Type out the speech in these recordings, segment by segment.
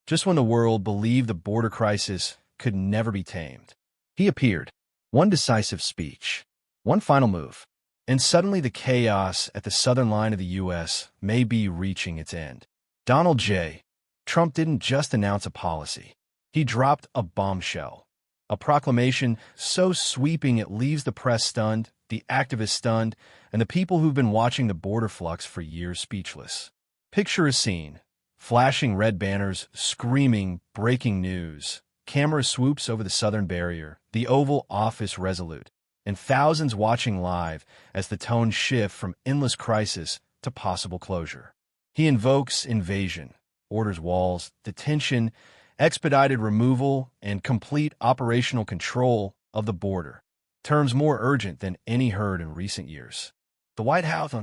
just when the world believed the border crisis could never be tamed. He appeared. One decisive speech. One final move. And suddenly the chaos at the southern line of the U.S. may be reaching its end. Donald J. Trump didn't just announce a policy. He dropped a bombshell. A proclamation so sweeping it leaves the press stunned, the activists stunned, and the people who've been watching the border flux for years speechless. Picture a scene. Flashing red banners, screaming, breaking news. Camera swoops over the southern barrier, the Oval Office resolute, and thousands watching live as the tone shifts from endless crisis to possible closure. He invokes invasion, orders walls, detention, expedited removal, and complete operational control of the border, terms more urgent than any heard in recent years. The White House.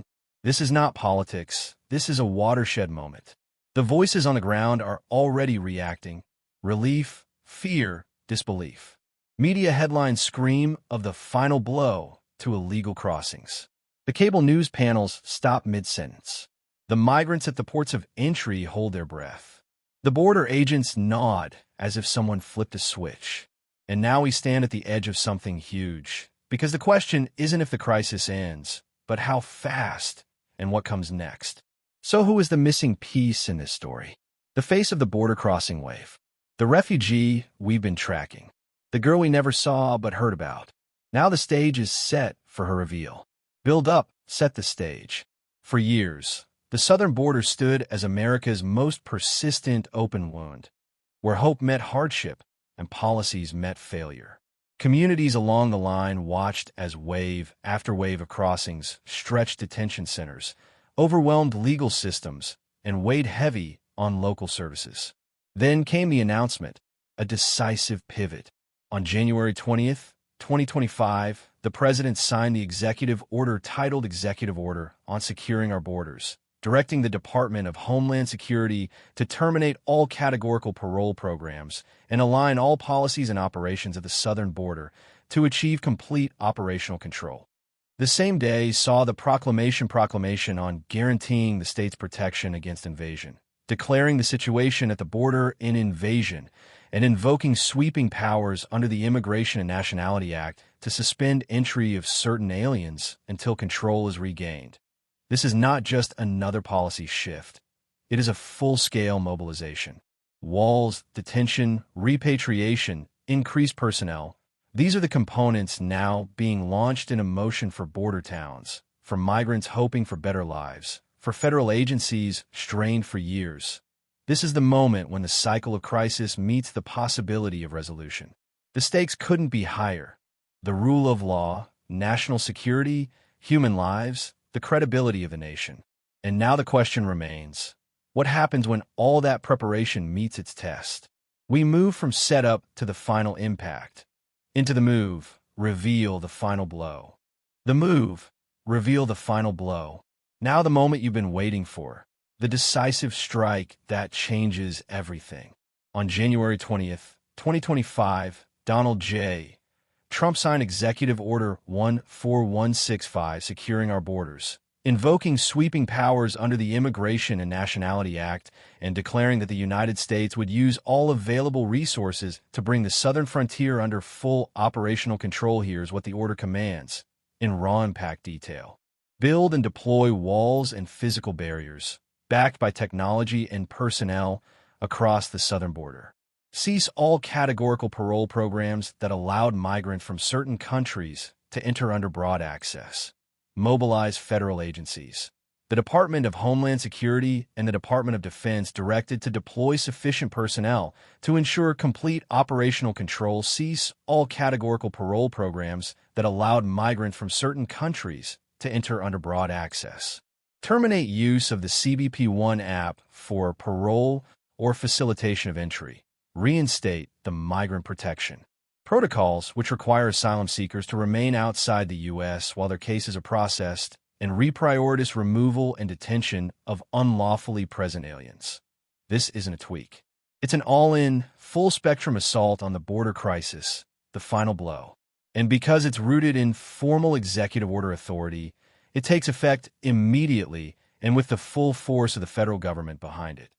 This is not politics. This is a watershed moment. The voices on the ground are already reacting. Relief, fear, disbelief. Media headlines scream of the final blow to illegal crossings. The cable news panels stop mid-sentence. The migrants at the ports of entry hold their breath. The border agents nod as if someone flipped a switch. And now we stand at the edge of something huge. Because the question isn't if the crisis ends, but how fast and what comes next. So who is the missing piece in this story? The face of the border crossing wave. The refugee we've been tracking. The girl we never saw but heard about. Now the stage is set for her reveal. Build up, set the stage. For years, the southern border stood as America's most persistent open wound, where hope met hardship and policies met failure. Communities along the line watched as wave after wave of crossings stretched detention centers, overwhelmed legal systems, and weighed heavy on local services. Then came the announcement, a decisive pivot. On January 20th, 2025, the President signed the executive order titled Executive Order on Securing Our Borders, directing the Department of Homeland Security to terminate all categorical parole programs and align all policies and operations of the southern border to achieve complete operational control. The same day saw the proclamation on guaranteeing the state's protection against invasion, declaring the situation at the border an invasion, and invoking sweeping powers under the Immigration and Nationality Act to suspend entry of certain aliens until control is regained. This is not just another policy shift. It is a full-scale mobilization. Walls, detention, repatriation, increased personnel. These are the components now being launched in motion for border towns, for migrants hoping for better lives, for federal agencies strained for years. This is the moment when the cycle of crisis meets the possibility of resolution. The stakes couldn't be higher. The rule of law, national security, human lives, the credibility of the nation. And now the question remains, what happens when all that preparation meets its test? We move from setup to the final impact. Into the move, reveal the final blow. The move, reveal the final blow. Now the moment you've been waiting for. The decisive strike that changes everything. On January 20th, 2025, Donald J. Trump signed Executive Order 14165 securing our borders, invoking sweeping powers under the Immigration and Nationality Act and declaring that the United States would use all available resources to bring the southern frontier under full operational control. Here's what the order commands, in raw impact detail. Build and deploy walls and physical barriers, backed by technology and personnel across the southern border. Cease all categorical parole programs that allowed migrants from certain countries to enter under broad access. Mobilize federal agencies. The Department of Homeland Security and the Department of Defense directed to deploy sufficient personnel to ensure complete operational control. Cease all categorical parole programs that allowed migrants from certain countries to enter under broad access. Terminate use of the CBP One app for parole or facilitation of entry. Reinstate the migrant protection protocols, which require asylum seekers to remain outside the U.S. while their cases are processed, and reprioritize removal and detention of unlawfully present aliens. This isn't a tweak. It's an all-in, full-spectrum assault on the border crisis, the final blow. And because it's rooted in formal executive order authority, it takes effect immediately and with the full force of the federal government behind it.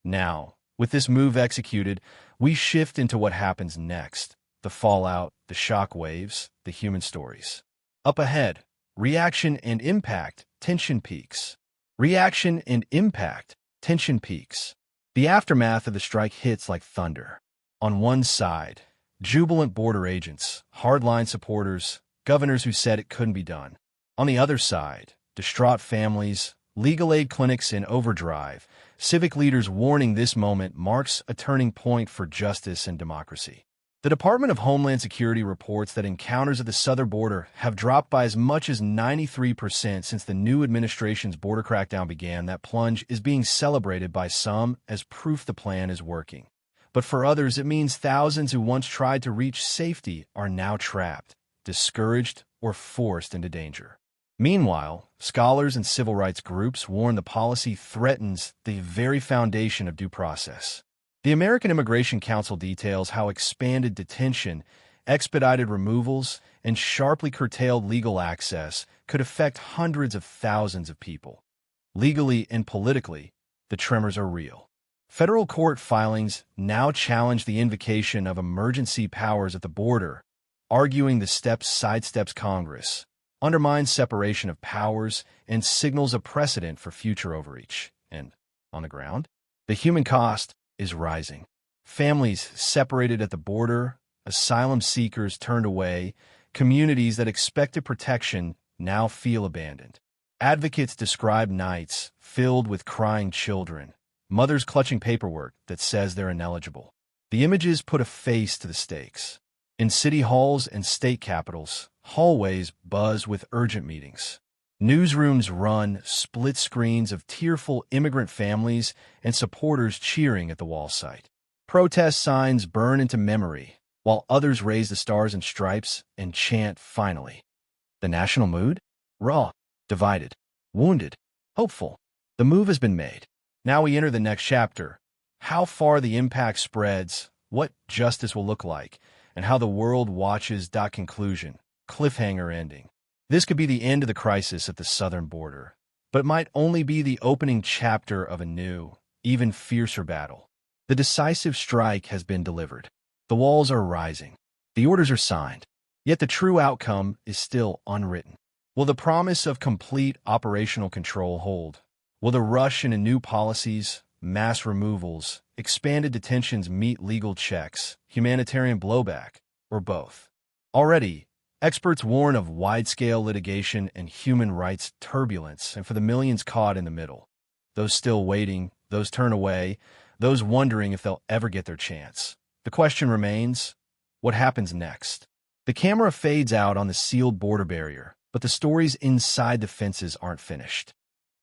Now, With this move executed, we shift into what happens next: the fallout, the shock waves, the human stories. Up ahead, reaction and impact, tension peaks. Reaction and impact, tension peaks. The aftermath of the strike hits like thunder. On one side, jubilant border agents, hardline supporters, governors who said it couldn't be done. On the other side, distraught families, legal aid clinics in overdrive, civic leaders warning this moment marks a turning point for justice and democracy. The Department of Homeland Security reports that encounters at the southern border have dropped by as much as 93% since the new administration's border crackdown began. That plunge is being celebrated by some as proof the plan is working. But for others, it means thousands who once tried to reach safety are now trapped, discouraged, or forced into danger. Meanwhile, scholars and civil rights groups warn the policy threatens the very foundation of due process. The American Immigration Council details how expanded detention, expedited removals, and sharply curtailed legal access could affect hundreds of thousands of people. Legally and politically, the tremors are real. Federal court filings now challenge the invocation of emergency powers at the border, arguing the step sidesteps Congress, undermines separation of powers, and signals a precedent for future overreach. And, on the ground, the human cost is rising. Families separated at the border, asylum seekers turned away, communities that expected protection now feel abandoned. Advocates describe nights filled with crying children, mothers clutching paperwork that says they're ineligible. The images put a face to the stakes. In city halls and state capitals, hallways buzz with urgent meetings. Newsrooms run split screens of tearful immigrant families and supporters cheering at the wall site. Protest signs burn into memory, while others raise the stars and stripes and chant, "Finally." The national mood? Raw, divided, wounded, hopeful. The move has been made. Now we enter the next chapter. How far the impact spreads, what justice will look like, and how the world watches. Conclusion. Cliffhanger ending. This could be the end of the crisis at the southern border, but it might only be the opening chapter of a new, even fiercer battle. The decisive strike has been delivered. The walls are rising. The orders are signed. Yet the true outcome is still unwritten. Will the promise of complete operational control hold? Will the rush into new policies, mass removals, expanded detentions meet legal checks, humanitarian blowback, or both? Already, experts warn of wide-scale litigation and human rights turbulence, and for the millions caught in the middle. Those still waiting, those turn away, those wondering if they'll ever get their chance. The question remains, what happens next? The camera fades out on the sealed border barrier, but the stories inside the fences aren't finished.